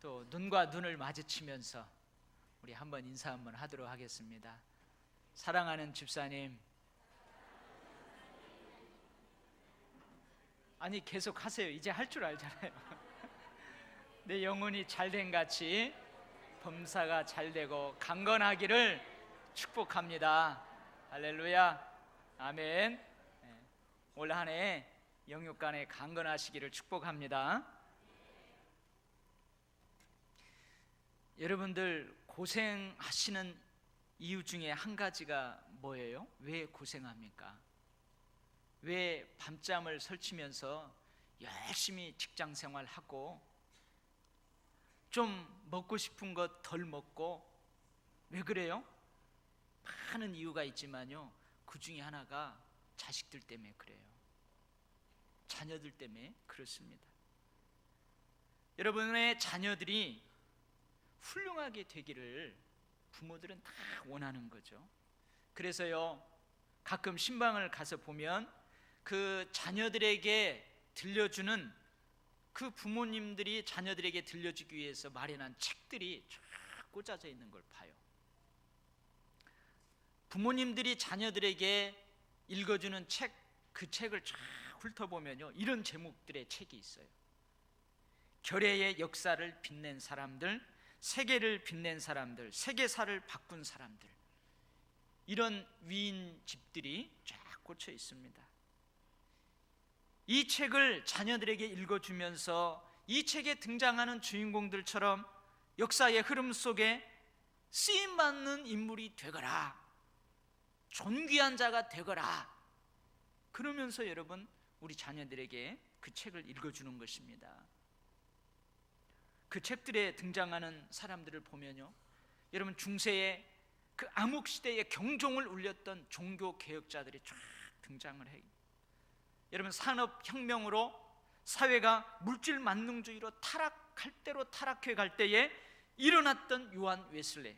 또 눈과 눈을 마주치면서 우리 한번 인사 한번 하도록 하겠습니다. 사랑하는 집사님, 아니 계속 하세요. 이제 할 줄 알잖아요. 내 영혼이 잘된 같이 범사가 잘되고 강건하기를 축복합니다. 할렐루야, 아멘. 올 한 해 영육간에 강건하시기를 축복합니다. 여러분들 고생하시는 이유 중에 한 가지가 뭐예요? 왜 고생합니까? 왜 밤잠을 설치면서 열심히 직장 생활하고 좀 먹고 싶은 것 덜 먹고 왜 그래요? 많은 이유가 있지만요, 그 중에 하나가 자식들 때문에 그래요. 자녀들 때문에 그렇습니다. 여러분의 자녀들이 훌륭하게 되기를 부모들은 다 원하는 거죠. 그래서요, 가끔 신방을 가서 보면 그 자녀들에게 들려주는, 그 부모님들이 자녀들에게 들려주기 위해서 마련한 책들이 쫙 꽂아져 있는 걸 봐요. 부모님들이 자녀들에게 읽어주는 책, 그 책을 쫙 훑어보면요, 이런 제목들의 책이 있어요. 결의의 역사를 빛낸 사람들, 세계를 빛낸 사람들, 세계사를 바꾼 사람들, 이런 위인집들이 쫙 꽂혀 있습니다. 이 책을 자녀들에게 읽어주면서 이 책에 등장하는 주인공들처럼 역사의 흐름 속에 쓰임받는 인물이 되거라, 존귀한 자가 되거라, 그러면서 여러분 우리 자녀들에게 그 책을 읽어주는 것입니다. 그 책들에 등장하는 사람들을 보면요, 여러분 중세의 그 암흑시대의 경종을 울렸던 종교 개혁자들이 쫙 등장을 해요. 여러분 산업혁명으로 사회가 물질 만능주의로 타락할 대로 타락해 갈 때에 일어났던 요한 웨슬레,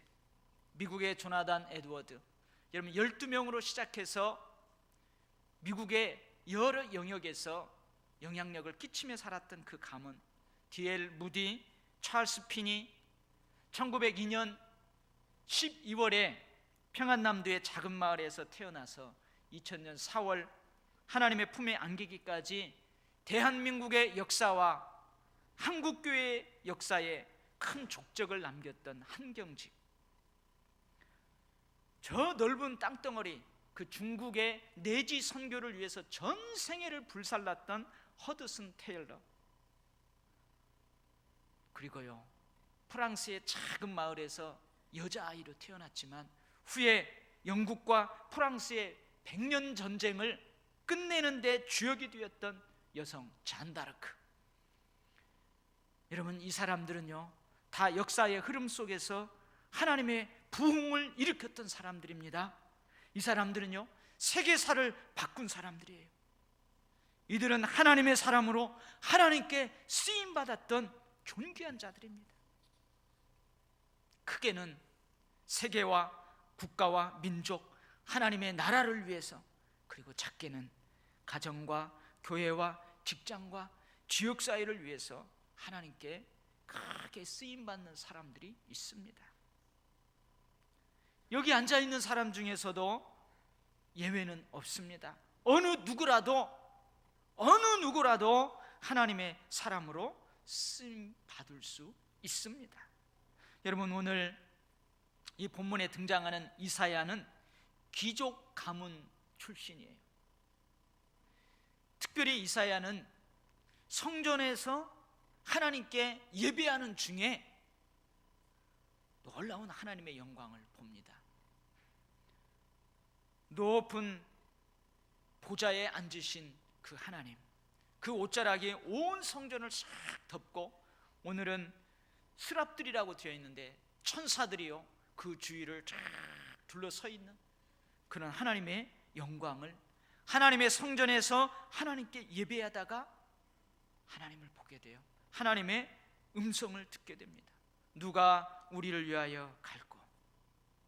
미국의 조나단 에드워드, 여러분 12명으로 시작해서 미국의 여러 영역에서 영향력을 끼치며 살았던 그 가문, D.L. 무디, 찰스 피니, 1902년 12월에 평안남도의 작은 마을에서 태어나서 2000년 4월 하나님의 품에 안기기까지 대한민국의 역사와 한국교회의 역사에 큰 족적을 남겼던 한경직, 저 넓은 땅덩어리, 그 중국의 내지 선교를 위해서 전 생애를 불살랐던 허드슨 테일러, 그리고요 프랑스의 작은 마을에서 여자아이로 태어났지만 후에 영국과 프랑스의 100년 전쟁을 끝내는 데 주역이 되었던 여성 잔다르크. 여러분 이 사람들은요 다 역사의 흐름 속에서 하나님의 부흥을 일으켰던 사람들입니다. 이 사람들은요 세계사를 바꾼 사람들이에요. 이들은 하나님의 사람으로 하나님께 쓰임받았던 존귀한 자들입니다. 크게는 세계와 국가와 민족, 하나님의 나라를 위해서, 그리고 작게는 가정과 교회와 직장과 지역사회를 위해서 하나님께 크게 쓰임받는 사람들이 있습니다. 여기 앉아있는 사람 중에서도 예외는 없습니다. 어느 누구라도 하나님의 사람으로 쓰임받을 수 있습니다. 여러분 오늘 이 본문에 등장하는 이사야는 귀족 가문 출신이에요. 특별히 이사야는 성전에서 하나님께 예배하는 중에 놀라운 하나님의 영광을 봅니다. 높은 보좌에 앉으신 그 하나님, 그 옷자락이 온 성전을 싹 덮고, 오늘은 스랍들이라고 되어 있는데 천사들이요 그 주위를 쫙 둘러서 있는 그런 하나님의 영광을, 하나님의 성전에서 하나님께 예배하다가 하나님을 보게 돼요. 하나님의 음성을 듣게 됩니다. 누가 우리를 위하여 갈고,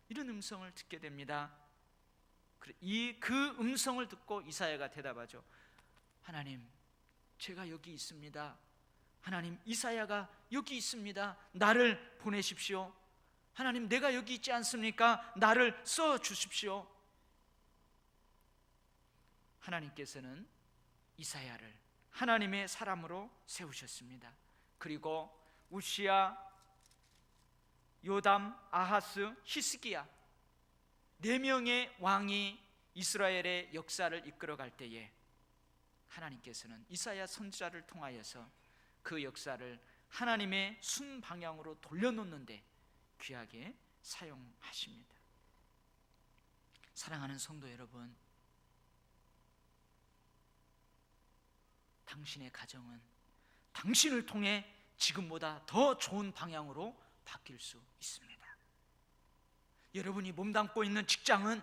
이런 음성을 듣게 됩니다. 그 음성을 듣고 이사야가 대답하죠. 하나님, 제가 여기 있습니다. 하나님, 이사야가 여기 있습니다. 나를 보내십시오. 하나님, 내가 여기 있지 않습니까? 나를 써 주십시오. 하나님께서는 이사야를 하나님의 사람으로 세우셨습니다. 그리고 우시야, 요담, 아하스, 히스기야 4명의 왕이 이스라엘의 역사를 이끌어갈 때에 하나님께서는 이사야 선지자를 통하여서 그 역사를 하나님의 순방향으로 돌려놓는데 귀하게 사용하십니다. 사랑하는 성도 여러분, 당신의 가정은 당신을 통해 지금보다 더 좋은 방향으로 바뀔 수 있습니다. 여러분이 몸담고 있는 직장은,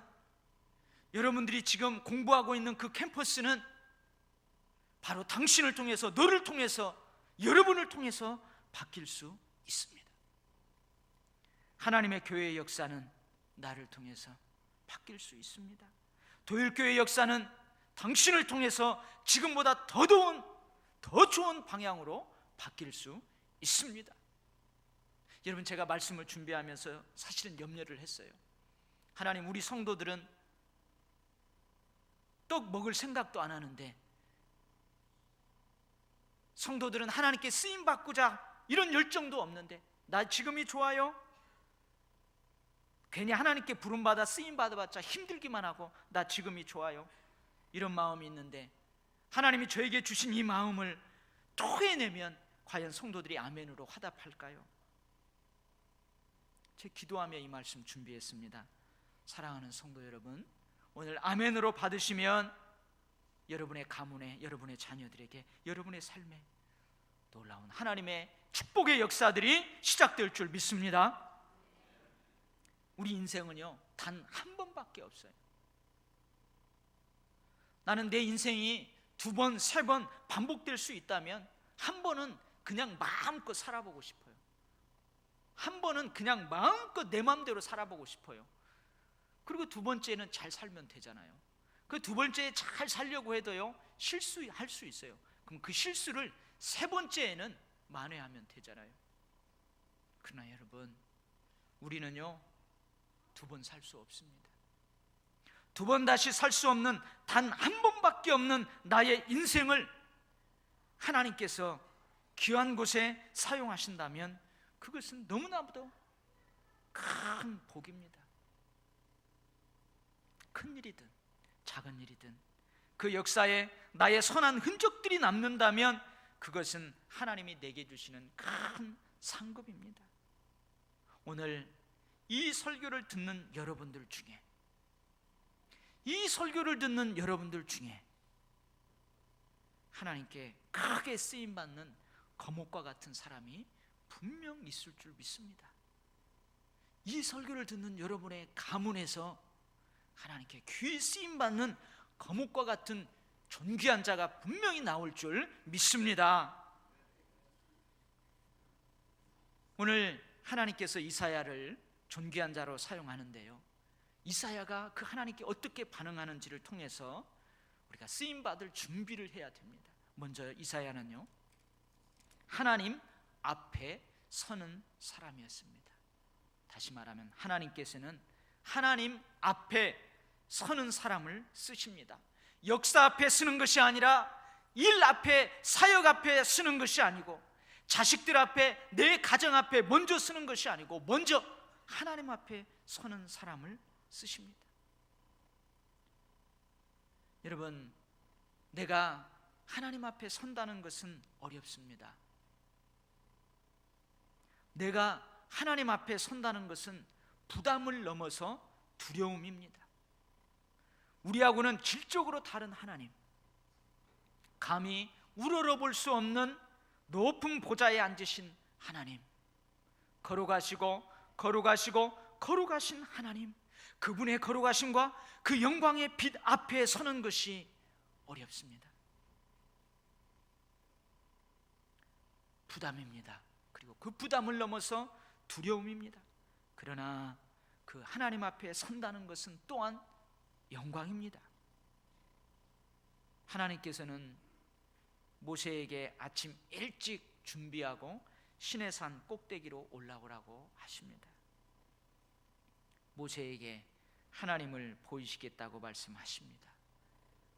여러분들이 지금 공부하고 있는 그 캠퍼스는 바로 당신을 통해서, 너를 통해서, 여러분을 통해서 바뀔 수 있습니다. 하나님의 교회의 역사는 나를 통해서 바뀔 수 있습니다. 도일교회의 역사는 당신을 통해서 지금보다 더 좋은 방향으로 바뀔 수 있습니다. 여러분, 제가 말씀을 준비하면서 사실은 염려를 했어요. 하나님, 우리 성도들은 떡 먹을 생각도 안 하는데, 성도들은 하나님께 쓰임받고자 이런 열정도 없는데, 나 지금이 좋아요? 괜히 하나님께 부름받아 쓰임받아봤자 힘들기만 하고 나 지금이 좋아요? 이런 마음이 있는데, 하나님이 저에게 주신 이 마음을 토해내면 과연 성도들이 아멘으로 화답할까요? 제 기도하며 이 말씀 준비했습니다. 사랑하는 성도 여러분, 오늘 아멘으로 받으시면 여러분의 가문에, 여러분의 자녀들에게, 여러분의 삶에 놀라운 하나님의 축복의 역사들이 시작될 줄 믿습니다. 우리 인생은요, 단 한 번밖에 없어요. 나는 내 인생이 2번, 3번 반복될 수 있다면 한 번은 그냥 마음껏 살아보고 싶어요. 한 번은 그냥 마음껏 내 마음대로 살아보고 싶어요. 그리고 2번째는 잘 살면 되잖아요. 그 2번째에 잘 살려고 해도요, 실수할 수 있어요. 그럼 그 실수를 3번째에는 만회하면 되잖아요. 그러나 여러분, 우리는요 2번 살 수 없습니다. 2번 다시 살 수 없는 단 한 번밖에 없는 나의 인생을 하나님께서 귀한 곳에 사용하신다면 그것은 너무나도 큰 복입니다. 큰 일이든 작은 일이든 그 역사에 나의 선한 흔적들이 남는다면 그것은 하나님이 내게 주시는 큰 상급입니다. 오늘 이 설교를 듣는 여러분들 중에, 이 설교를 듣는 여러분들 중에 하나님께 크게 쓰임받는 거목과 같은 사람이 분명 있을 줄 믿습니다. 이 설교를 듣는 여러분의 가문에서 하나님께 귀히 쓰임받는 거목과 같은 존귀한 자가 분명히 나올 줄 믿습니다. 오늘 하나님께서 이사야를 존귀한 자로 사용하는데요, 이사야가 그 하나님께 어떻게 반응하는지를 통해서 우리가 쓰임받을 준비를 해야 됩니다. 먼저 이사야는요, 하나님 앞에 서는 사람이었습니다. 다시 말하면 하나님께서는 하나님 앞에 서는 사람을 쓰십니다. 역사 앞에 쓰는 것이 아니라 일 앞에, 사역 앞에 쓰는 것이 아니고, 자식들 앞에, 내 가정 앞에 먼저 쓰는 것이 아니고 먼저 하나님 앞에 서는 사람을 쓰십니다. 여러분, 내가 하나님 앞에 선다는 것은 어렵습니다. 내가 하나님 앞에 선다는 것은 부담을 넘어서 두려움입니다. 우리하고는 질적으로 다른 하나님, 감히 우러러볼 수 없는 높은 보좌에 앉으신 하나님, 거룩하시고 거룩하시고 거룩하신 하나님, 그분의 거룩하심과 그 영광의 빛 앞에 서는 것이 어렵습니다. 부담입니다. 그리고 그 부담을 넘어서 두려움입니다. 그러나 그 하나님 앞에 선다는 것은 또한 영광입니다. 하나님께서는 모세에게 아침 일찍 준비하고 시내산 꼭대기로 올라오라고 하십니다. 모세에게 하나님을 보이시겠다고 말씀하십니다.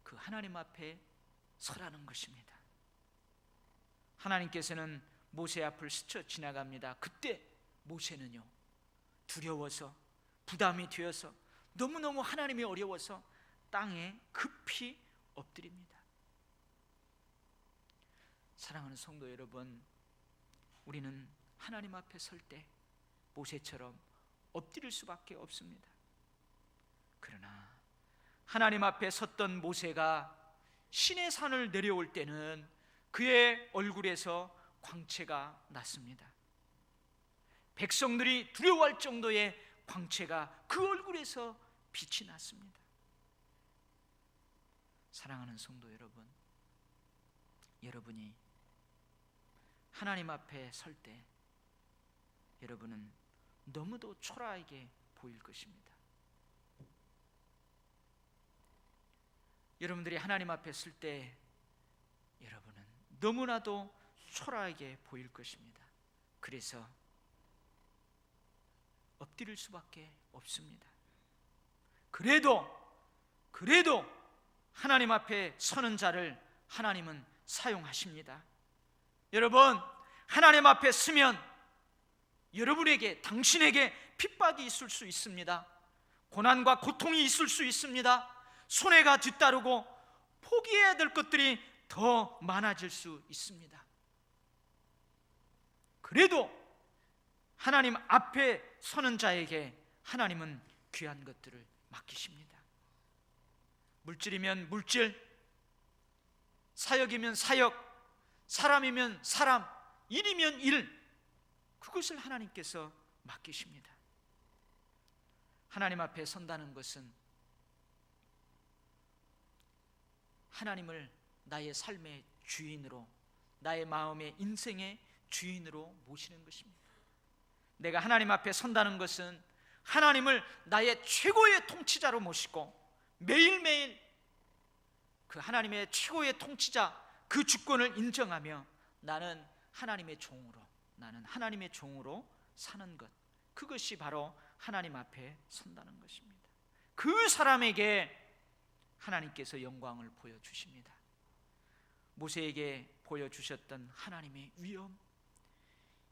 그 하나님 앞에 서라는 것입니다. 하나님께서는 모세 앞을 스쳐 지나갑니다. 그때 모세는요, 두려워서, 부담이 되어서, 너무너무 하나님이 어려워서 땅에 급히 엎드립니다. 사랑하는 성도 여러분, 우리는 하나님 앞에 설 때 모세처럼 엎드릴 수밖에 없습니다. 그러나 하나님 앞에 섰던 모세가 시내산을 내려올 때는 그의 얼굴에서 광채가 났습니다. 백성들이 두려워할 정도의 광채가 그 얼굴에서 빛이 났습니다. 사랑하는 성도 여러분, 여러분이 하나님 앞에 설 때 여러분은 너무도 초라하게 보일 것입니다. 여러분들이 하나님 앞에 설 때 여러분은 너무나도 초라하게 보일 것입니다. 그래서 엎드릴 수밖에 없습니다. 그래도 하나님 앞에 서는 자를 하나님은 사용하십니다. 여러분, 하나님 앞에 서면 여러분에게, 당신에게 핍박이 있을 수 있습니다. 고난과 고통이 있을 수 있습니다. 손해가 뒤따르고 포기해야 될 것들이 더 많아질 수 있습니다. 그래도 하나님 앞에 서는 자에게 하나님은 귀한 것들을 맡기십니다. 물질이면 물질, 사역이면 사역, 사람이면 사람, 일이면 일, 그것을 하나님께서 맡기십니다. 하나님 앞에 선다는 것은 하나님을 나의 삶의 주인으로, 나의 마음의 인생의 주인으로 모시는 것입니다. 내가 하나님 앞에 선다는 것은 하나님을 나의 최고의 통치자로 모시고 매일매일 그 하나님의 최고의 통치자, 그 주권을 인정하며 나는 하나님의 종으로 사는 것, 그것이 바로 하나님 앞에 선다는 것입니다. 그 사람에게 하나님께서 영광을 보여주십니다. 모세에게 보여주셨던 하나님의 위엄,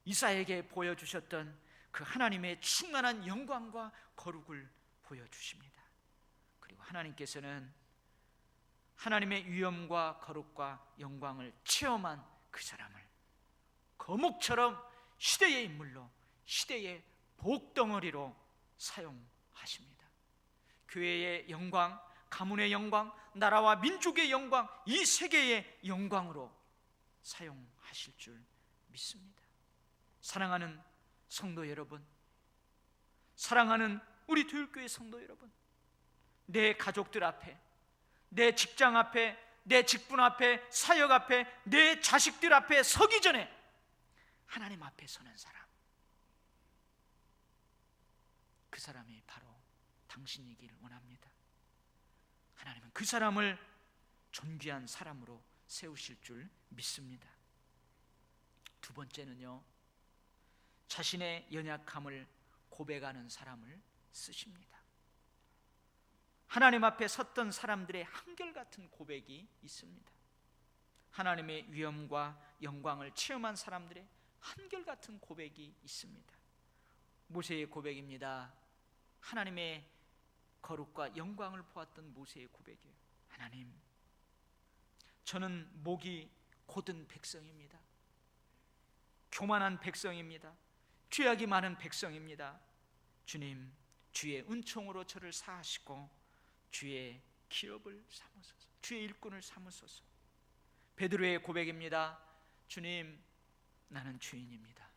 이사에게 보여주셨던 그 하나님의 충만한 영광과 거룩을 보여주십니다. 그리고 하나님께서는 하나님의 위엄과 거룩과 영광을 체험한 그 사람을 거목처럼 시대의 인물로, 시대의 복덩어리로 사용하십니다. 교회의 영광, 가문의 영광, 나라와 민족의 영광, 이 세계의 영광으로 사용하실 줄 믿습니다. 사랑하는 성도 여러분, 사랑하는 우리 교회 성도 여러분, 내 가족들 앞에, 내 직장 앞에, 내 직분 앞에, 사역 앞에, 내 자식들 앞에 서기 전에 하나님 앞에 서는 사람, 그 사람이 바로 당신이길 원합니다. 하나님은 그 사람을 존귀한 사람으로 세우실 줄 믿습니다. 두 번째는요, 자신의 연약함을 고백하는 사람을 쓰십니다. 하나님 앞에 섰던 사람들의 한결같은 고백이 있습니다. 하나님의 위엄과 영광을 체험한 사람들의 한결같은 고백이 있습니다. 모세의 고백입니다. 하나님의 거룩과 영광을 보았던 모세의 고백이에요. 하나님, 저는 목이 곧은 백성입니다. 교만한 백성입니다. 죄악이 많은 백성입니다. 주님, 주의 은총으로 저를 사하시고 주의 기업을 삼으소서, 주의 일꾼을 삼으소서. 베드로의 고백입니다. 주님, 나는 죄인입니다.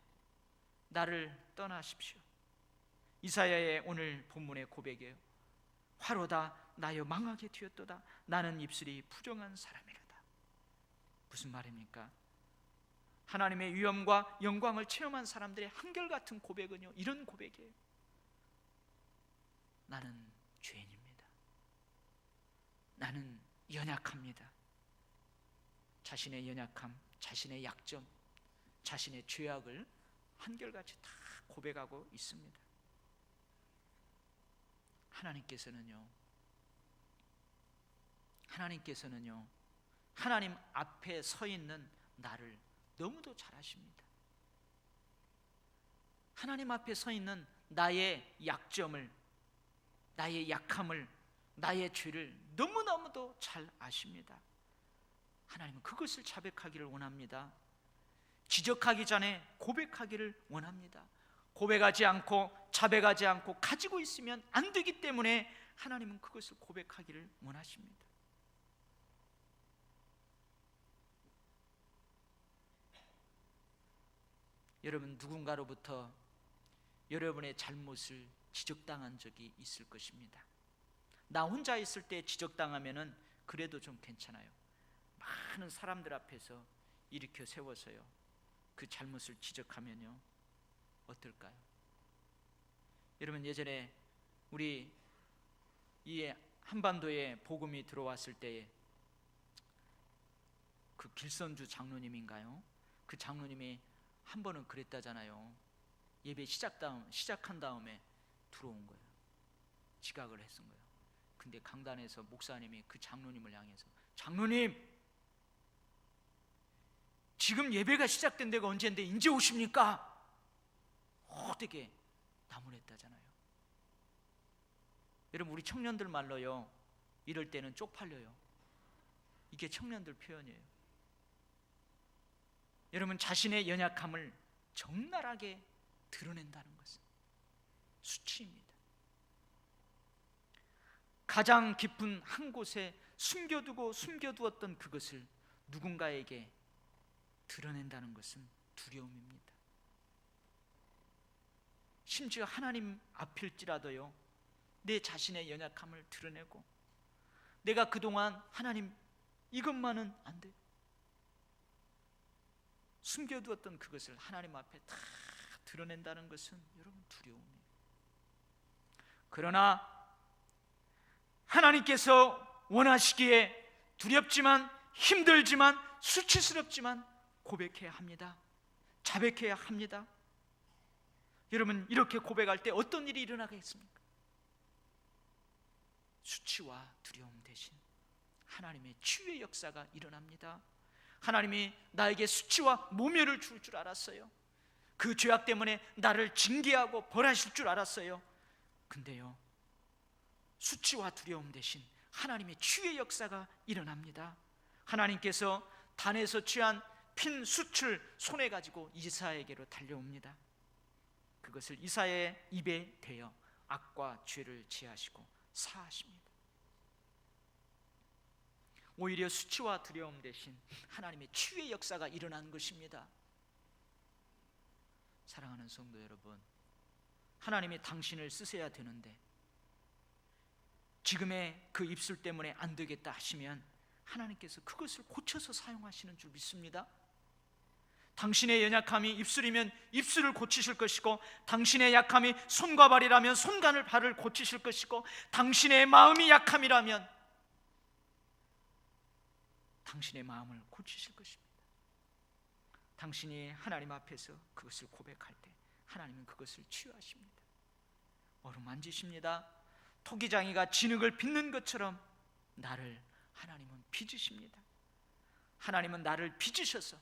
나를 떠나십시오. 이사야의 오늘 본문의 고백이에요. 화로다 나여 망하게 되었도다. 나는 입술이 부정한 사람이로다. 무슨 말입니까? 하나님의 위엄과 영광을 체험한 사람들의 한결같은 고백은요, 이런 고백이에요. 나는 죄인입니다. 나는 연약합니다. 자신의 연약함, 자신의 약점, 자신의 죄악을 한결같이 다 고백하고 있습니다. 하나님께서는요 하나님 앞에 서 있는 나를 너무도 잘 아십니다. 하나님 앞에 서 있는 나의 약점을, 나의 약함을, 나의 죄를 너무너무도 잘 아십니다. 하나님은 그것을 자백하기를 원합니다. 지적하기 전에 고백하기를 원합니다. 고백하지 않고 자백하지 않고 가지고 있으면 안 되기 때문에 하나님은 그것을 고백하기를 원하십니다. 여러분, 누군가로부터 여러분의 잘못을 지적당한 적이 있을 것입니다. 나 혼자 있을 때 지적당하면은 그래도 좀 괜찮아요. 많은 사람들 앞에서 일으켜 세워서요 그 잘못을 지적하면요 어떨까요? 여러분, 예전에 우리 이 한반도에 복음이 들어왔을 때에 그 길선주 장로님인가요? 그 장로님이 한 번은 그랬다잖아요. 예배 시작한 다음에 들어온 거예요. 지각을 했은 거예요. 근데 강단에서 목사님이 그 장로님을 향해서, 장로님, 지금 예배가 시작된 데가 언제인데 이제 오십니까? 어떻게 나무랬다잖아요. 여러분, 우리 청년들 말로요 이럴 때는 쪽팔려요. 이게 청년들 표현이에요. 여러분, 자신의 연약함을 적나라하게 드러낸다는 것은 수치입니다. 가장 깊은 한 곳에 숨겨두었던 그것을 누군가에게 드러낸다는 것은 두려움입니다. 심지어 하나님 앞일지라도요 내 자신의 연약함을 드러내고, 내가 그동안 하나님 이것만은 안 돼, 숨겨두었던 그것을 하나님 앞에 다 드러낸다는 것은 여러분 두려움이에요. 그러나 하나님께서 원하시기에 두렵지만 힘들지만 수치스럽지만 고백해야 합니다. 자백해야 합니다. 여러분, 이렇게 고백할 때 어떤 일이 일어나겠습니까? 수치와 두려움 대신 하나님의 치유의 역사가 일어납니다. 하나님이 나에게 수치와 모멸을 줄 줄 알았어요. 그 죄악 때문에 나를 징계하고 벌하실 줄 알았어요. 근데요 수치와 두려움 대신 하나님의 치유의 역사가 일어납니다. 하나님께서 단에서 취한 핀 숯을 손에 가지고 이사야에게로 달려옵니다. 그것을 이사야의 입에 대어 악과 죄를 제하시고 사하십니다. 오히려 수치와 두려움 대신 하나님의 치유의 역사가 일어난 것입니다. 사랑하는 성도 여러분, 하나님이 당신을 쓰셔야 되는데 지금의 그 입술 때문에 안 되겠다 하시면 하나님께서 그것을 고쳐서 사용하시는 줄 믿습니다. 당신의 연약함이 입술이면 입술을 고치실 것이고, 당신의 약함이 손과 발이라면 손과 발을 고치실 것이고, 당신의 마음이 약함이라면 당신의 마음을 고치실 것입니다. 당신이 하나님 앞에서 그것을 고백할 때 하나님은 그것을 치유하십니다. 어루만지십니다. 토기장이가 진흙을 빚는 것처럼 나를 하나님은 빚으십니다. 하나님은 나를 빚으셔서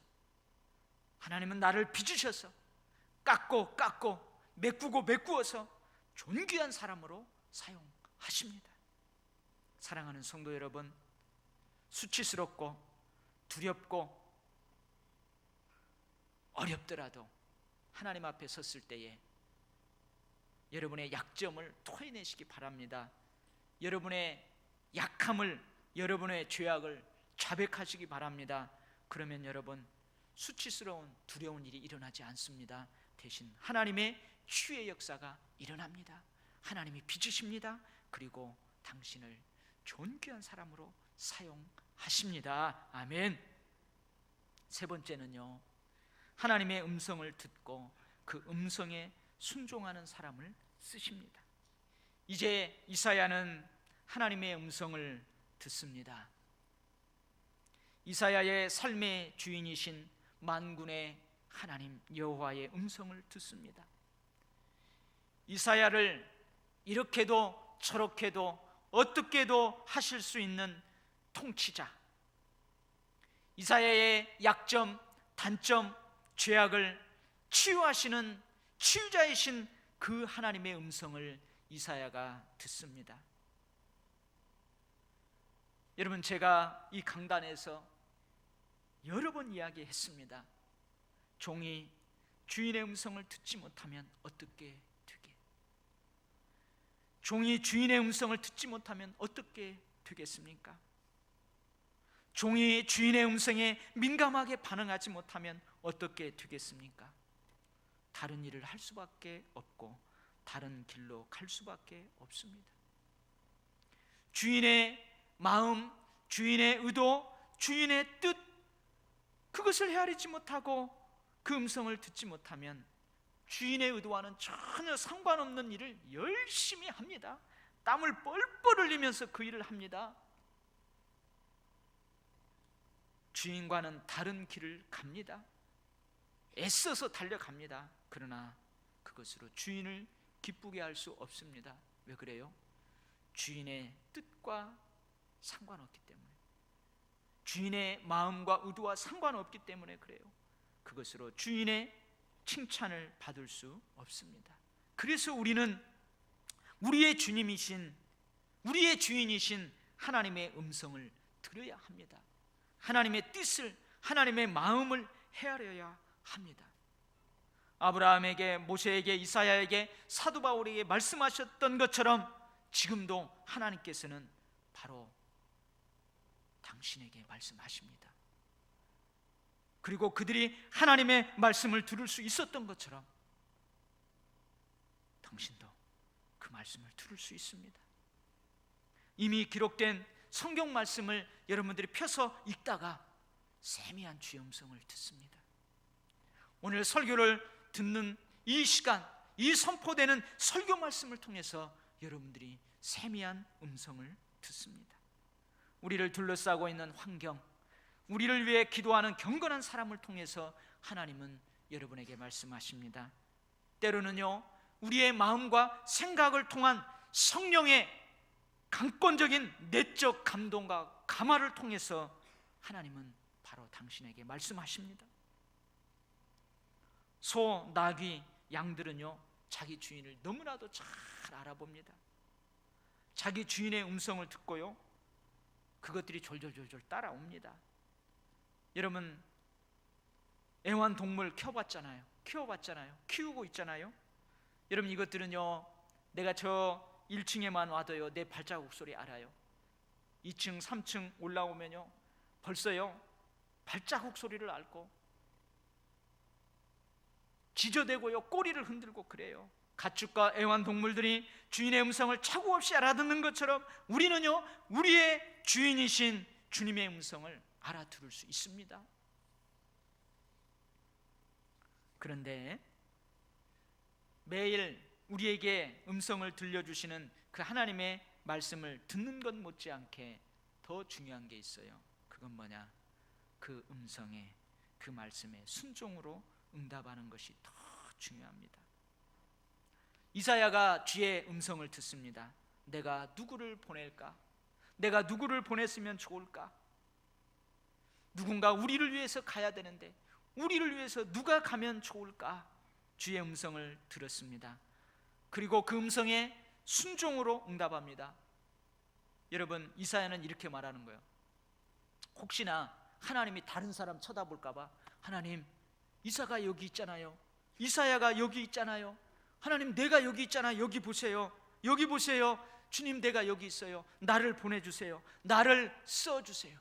깎고 메꾸어서 존귀한 사람으로 사용하십니다. 사랑하는 성도 여러분, 수치스럽고 두렵고 어렵더라도 하나님 앞에 섰을 때에 여러분의 약점을 토해내시기 바랍니다. 여러분의 약함을, 여러분의 죄악을 자백하시기 바랍니다. 그러면 여러분, 수치스러운 두려운 일이 일어나지 않습니다. 대신 하나님의 치유의 역사가 일어납니다. 하나님이 빚으십니다. 그리고 당신을 존귀한 사람으로 사용하십니다. 아멘. 세 번째는요, 하나님의 음성을 듣고 그 음성에 순종하는 사람을 쓰십니다. 이제 이사야는 하나님의 음성을 듣습니다. 이사야의 삶의 주인이신 만군의 하나님 여호와의 음성을 듣습니다. 이사야를 이렇게도 저렇게도 어떻게도 하실 수 있는 통치자, 이사야의 약점, 단점, 죄악을 치유하시는 치유자이신 그 하나님의 음성을 이사야가 듣습니다. 여러분, 제가 이 강단에서 여러 번 이야기했습니다. 종이 주인의 음성을 듣지 못하면 어떻게 되게? 종이 주인의 음성을 듣지 못하면 어떻게 되겠습니까? 종이 주인의 음성에 민감하게 반응하지 못하면 어떻게 되겠습니까? 다른 일을 할 수밖에 없고 다른 길로 갈 수밖에 없습니다. 주인의 마음, 주인의 의도, 주인의 뜻, 그것을 헤아리지 못하고 그 음성을 듣지 못하면 주인의 의도와는 전혀 상관없는 일을 열심히 합니다. 땀을 뻘뻘 흘리면서 그 일을 합니다. 주인과는 다른 길을 갑니다. 애써서 달려갑니다. 그러나 그것으로 주인을 기쁘게 할 수 없습니다. 왜 그래요? 주인의 뜻과 상관없기 때문에, 주인의 마음과 의도와 상관없기 때문에 그래요. 그것으로 주인의 칭찬을 받을 수 없습니다. 그래서 우리는 우리의 주님이신, 우리의 주인이신 하나님의 음성을 들어야 합니다. 하나님의 뜻을, 하나님의 마음을 헤아려야 합니다. 아브라함에게, 모세에게, 이사야에게, 사도 바울에게 말씀하셨던 것처럼 지금도 하나님께서는 바로 당신에게 말씀하십니다. 그리고 그들이 하나님의 말씀을 들을 수 있었던 것처럼 당신도 그 말씀을 들을 수 있습니다. 이미 기록된 성경 말씀을 여러분들이 펴서 읽다가 세미한 주의 음성을 듣습니다. 오늘 설교를 듣는 이 시간, 이 선포되는 설교 말씀을 통해서 여러분들이 세미한 음성을 듣습니다. 우리를 둘러싸고 있는 환경, 우리를 위해 기도하는 경건한 사람을 통해서 하나님은 여러분에게 말씀하십니다. 때로는요, 우리의 마음과 생각을 통한 성령의 강권적인 내적 감동과 감화를 통해서 하나님은 바로 당신에게 말씀하십니다. 소, 나귀, 양들은요, 자기 주인을 너무나도 잘 알아봅니다. 자기 주인의 음성을 듣고요, 그것들이 졸졸졸졸 따라옵니다. 여러분, 애완동물 키워봤잖아요. 키우고 있잖아요. 여러분, 이것들은요, 내가 저 1층에만 와도요, 내 발자국 소리 알아요. 2층, 3층 올라오면요, 벌써요 발자국 소리를 알고 지저대고요, 꼬리를 흔들고 그래요. 가축과 애완동물들이 주인의 음성을 차고 없이 알아듣는 것처럼 우리는요, 우리의 주인이신 주님의 음성을 알아들을 수 있습니다. 그런데 매일 우리에게 음성을 들려주시는 그 하나님의 말씀을 듣는 것 못지않게 더 중요한 게 있어요. 그건 뭐냐? 그 음성에, 그 말씀에 순종으로 응답하는 것이 더 중요합니다. 이사야가 주의 음성을 듣습니다. 내가 누구를 보낼까? 내가 누구를 보냈으면 좋을까? 누군가 우리를 위해서 가야 되는데 우리를 위해서 누가 가면 좋을까? 주의 음성을 들었습니다. 그리고 그 음성에 순종으로 응답합니다. 여러분, 이사야는 이렇게 말하는 거예요. 혹시나 하나님이 다른 사람 쳐다볼까 봐, 하나님, 이사가 여기 있잖아요. 이사야가 여기 있잖아요. 하나님, 내가 여기 있잖아요. 여기 보세요. 여기 보세요. 주님, 내가 여기 있어요. 나를 보내주세요. 나를 써주세요.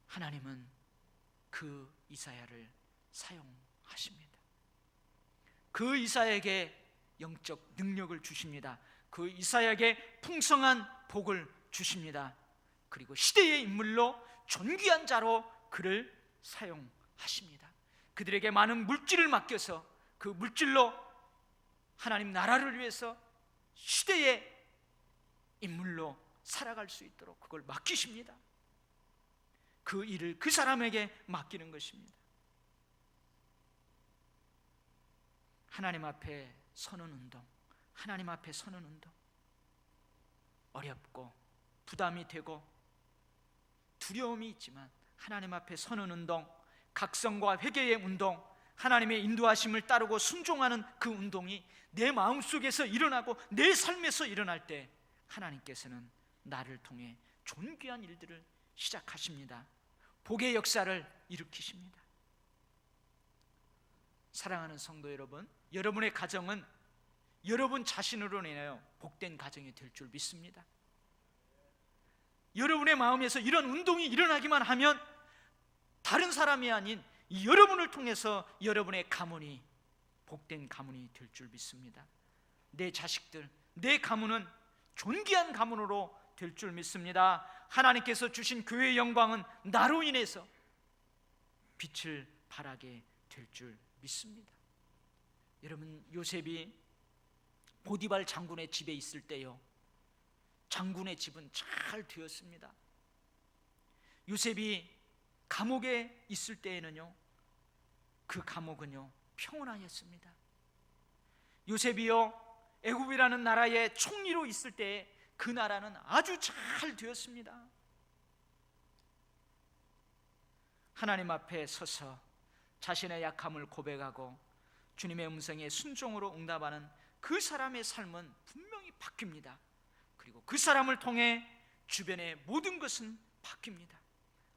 하나님은 그 이사야를 사용하십니다. 그 이사야에게 영적 능력을 주십니다. 그 이사야에게 풍성한 복을 주십니다. 그리고 시대의 인물로 존귀한 자로 그를 사용하십니다. 그들에게 많은 물질을 맡겨서 그 물질로 하나님 나라를 위해서 시대의 인물로 살아갈 수 있도록 그걸 맡기십니다. 그 일을 그 사람에게 맡기는 것입니다. 하나님 앞에 서는 운동, 하나님 앞에 서는 운동, 어렵고 부담이 되고 두려움이 있지만 하나님 앞에 서는 운동, 각성과 회개의 운동, 하나님의 인도하심을 따르고 순종하는 그 운동이 내 마음속에서 일어나고 내 삶에서 일어날 때 하나님께서는 나를 통해 존귀한 일들을 시작하십니다. 복의 역사를 일으키십니다. 사랑하는 성도 여러분, 여러분의 가정은 여러분 자신으로 인하여 복된 가정이 될 줄 믿습니다. 여러분의 마음에서 이런 운동이 일어나기만 하면 다른 사람이 아닌 여러분을 통해서 여러분의 가문이 복된 가문이 될 줄 믿습니다. 내 자식들, 내 가문은 존귀한 가문으로 될 줄 믿습니다. 하나님께서 주신 교회의 영광은 나로 인해서 빛을 발하게 될 줄 믿습니다. 여러분, 요셉이 보디발 장군의 집에 있을 때요, 장군의 집은 잘 되었습니다. 요셉이 감옥에 있을 때에는요, 그 감옥은요 평온하였습니다. 요셉이요 애굽이라는 나라의 총리로 있을 때에 그 나라는 아주 잘 되었습니다. 하나님 앞에 서서 자신의 약함을 고백하고 주님의 음성에 순종으로 응답하는 그 사람의 삶은 분명히 바뀝니다. 그리고 그 사람을 통해 주변의 모든 것은 바뀝니다.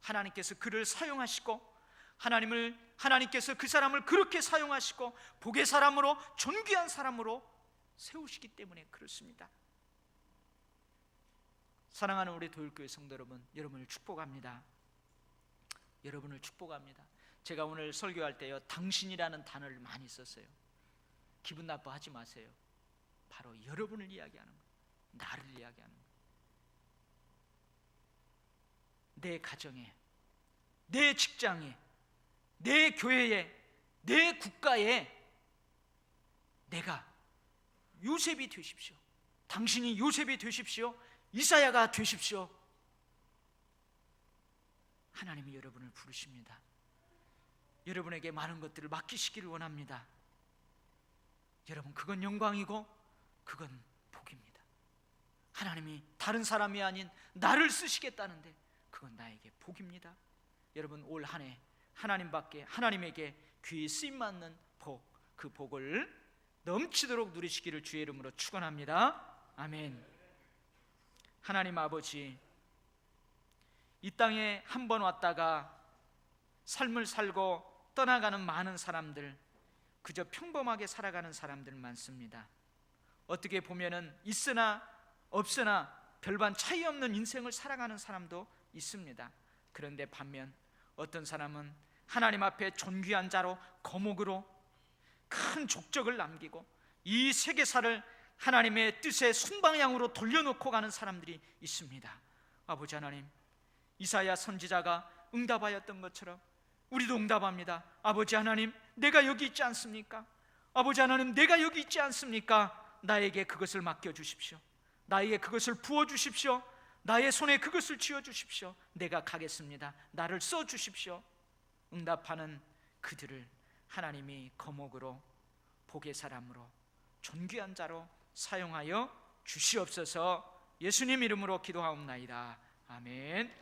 하나님께서 그를 사용하시고 하나님께서 그 사람을 그렇게 사용하시고 복의 사람으로, 존귀한 사람으로 세우시기 때문에 그렇습니다. 사랑하는 우리 도율교회 성도 여러분, 여러분을 축복합니다. 여러분을 축복합니다. 제가 오늘 설교할 때요, 당신이라는 단어를 많이 썼어요. 기분 나빠하지 마세요. 바로 여러분을 이야기하는 거예요. 나를 이야기하는 거예요. 내 가정에, 내 직장에, 내 교회에, 내 국가에 내가 요셉이 되십시오. 당신이 요셉이 되십시오. 이사야가 되십시오. 하나님이 여러분을 부르십니다. 여러분에게 많은 것들을 맡기시기를 원합니다. 여러분, 그건 영광이고 그건 복입니다. 하나님이 다른 사람이 아닌 나를 쓰시겠다는데 그건 나에게 복입니다. 여러분, 올 한 해 하나님에게 귀히 쓰임맞는 복, 그 복을 넘치도록 누리시기를 주의 이름으로 축원합니다. 아멘. 하나님 아버지, 이 땅에 한 번 왔다가 삶을 살고 떠나가는 많은 사람들, 그저 평범하게 살아가는 사람들 많습니다. 어떻게 보면은 있으나 없으나 별반 차이 없는 인생을 살아가는 사람도 있습니다. 그런데 반면 어떤 사람은 하나님 앞에 존귀한 자로 거목으로 큰 족적을 남기고 이 세계사를 하나님의 뜻의 순방향으로 돌려놓고 가는 사람들이 있습니다. 아버지 하나님, 이사야 선지자가 응답하였던 것처럼 우리도 응답합니다. 아버지 하나님, 내가 여기 있지 않습니까? 아버지 하나님, 내가 여기 있지 않습니까? 나에게 그것을 맡겨주십시오. 나에게 그것을 부어주십시오. 나의 손에 그것을 쥐어주십시오. 내가 가겠습니다. 나를 써주십시오. 응답하는 그들을 하나님이 거목으로, 복의 사람으로, 존귀한 자로 사용하여 주시옵소서. 예수님 이름으로 기도하옵나이다. 아멘.